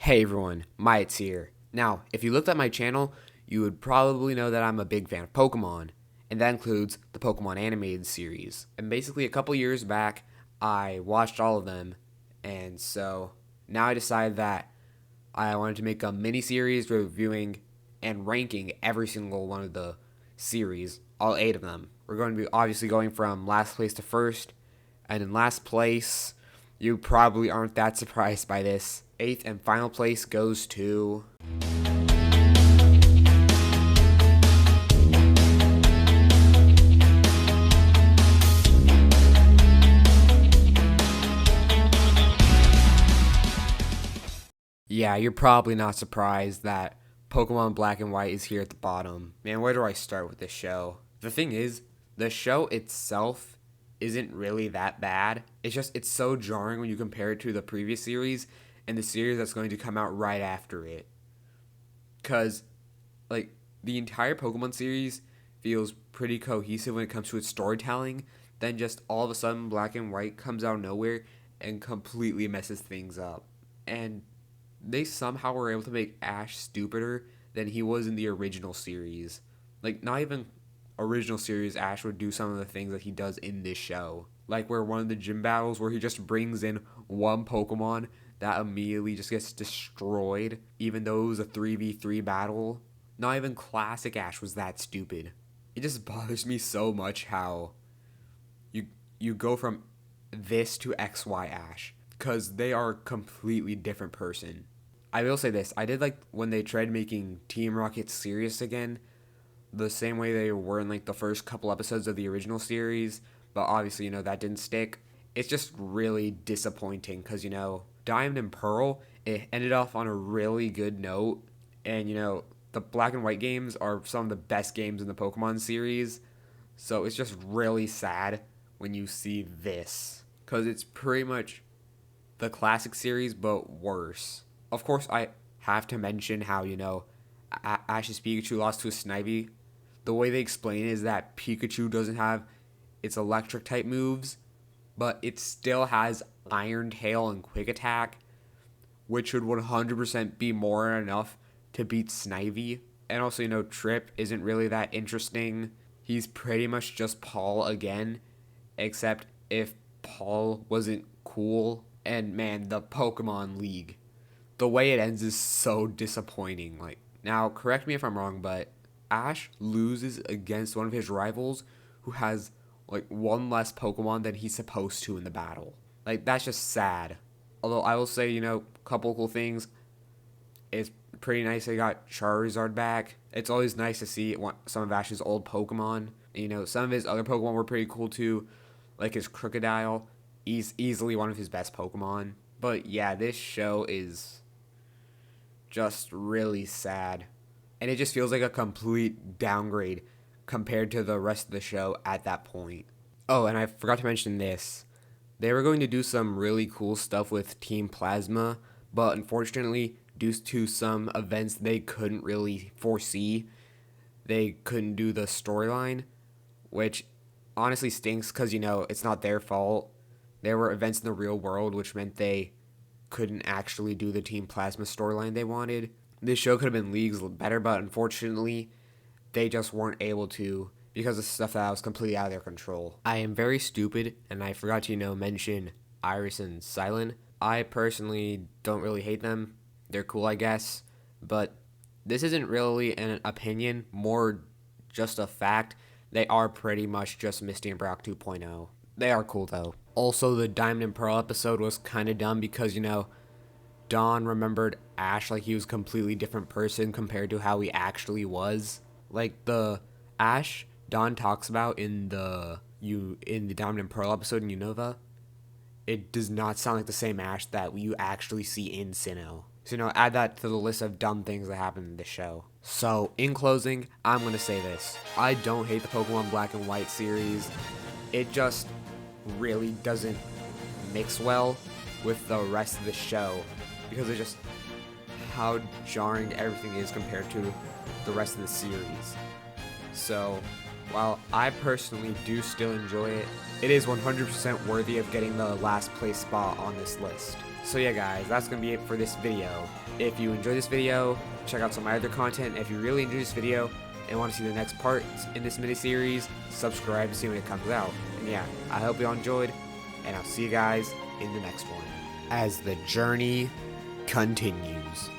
Hey everyone, Myets here. Now, if you looked at my channel, you would probably know that I'm a big fan of Pokemon, and that includes the Pokemon animated series. And basically, a couple years back, I watched all of them, and so now I decided that I wanted to make a mini series reviewing and ranking every single one of the series, all 8 of them. We're going to be obviously going from last place to first, and in last place, you probably aren't that surprised by this. 8th and final place goes to... Yeah, you're probably not surprised that Pokemon Black and White is here at the bottom. Man, where do I start with this show? The thing is, the show itself isn't really that bad. It's so jarring when you compare it to the previous series and the series that's going to come out right after it. Cause like the entire Pokemon series feels pretty cohesive when it comes to its storytelling. Then just all of a sudden Black and White comes out of nowhere and completely messes things up. And they somehow were able to make Ash stupider than he was in the original series. Like, not even original series Ash would do some of the things that he does in this show. Like where one of the gym battles where he just brings in one Pokemon that immediately just gets destroyed, even though it was a 3v3 battle. Not even classic Ash was that stupid. It just bothers me so much how you go from this to XY Ash, because they are a completely different person. I will say this, I did like when they tried making Team Rocket serious again, the same way they were in like the first couple episodes of the original series, but obviously, that didn't stick. It's just really disappointing because, Diamond and Pearl, it ended off on a really good note, and, the Black and White games are some of the best games in the Pokemon series, so it's just really sad when you see this, because it's pretty much the classic series, but worse. Of course, I have to mention how, Ash's Pikachu lost to a Snivy. The way they explain it is that Pikachu doesn't have its electric type moves, but it still has Iron Tail and Quick Attack, which should 100% be more than enough to beat Snivy. And also, Trip isn't really that interesting. He's pretty much just Paul again, except if Paul wasn't cool. And man, the Pokemon League, the way it ends is so disappointing. Like, now, correct me if I'm wrong, but Ash loses against one of his rivals who has like one less Pokemon than he's supposed to in the battle. Like, that's just sad. Although I will say, couple cool things. It's pretty nice they got Charizard back. It's always nice to see some of Ash's old Pokemon. Some of his other Pokemon were pretty cool too, like his Crocodile. He's easily one of his best Pokemon. But yeah, this show is just really sad. And it just feels like a complete downgrade compared to the rest of the show at that point. Oh, and I forgot to mention this. They were going to do some really cool stuff with Team Plasma, but unfortunately, due to some events they couldn't really foresee, they couldn't do the storyline, which honestly stinks because, it's not their fault. There were events in the real world, which meant they couldn't actually do the Team Plasma storyline they wanted. This show could have been leagues better, but unfortunately, they just weren't able to because of stuff that was completely out of their control. I am very stupid, and I forgot to, mention Iris and Silent. I personally don't really hate them. They're cool, I guess, but this isn't really an opinion, more just a fact. They are pretty much just Misty and Brock 2.0. They are cool, though. Also, the Diamond and Pearl episode was kind of dumb because, Dawn remembered Ash like he was a completely different person compared to how he actually was. Like the Ash Dawn talks about in the Diamond and Pearl episode in Unova, it does not sound like the same Ash that you actually see in Sinnoh. So, add that to the list of dumb things that happen in this show. So, in closing, I'm going to say this. I don't hate the Pokemon Black and White series. It just really doesn't mix well with the rest of the show because of just how jarring everything is compared to the rest of the series. So, while I personally do still enjoy it, it is 100% worthy of getting the last place spot on this list. So yeah guys, that's going to be it for this video. If you enjoyed this video, check out some of my other content. If you really enjoyed this video and want to see the next part in this mini-series, subscribe to see when it comes out. And yeah, I hope you all enjoyed, and I'll see you guys in the next one as the journey continues.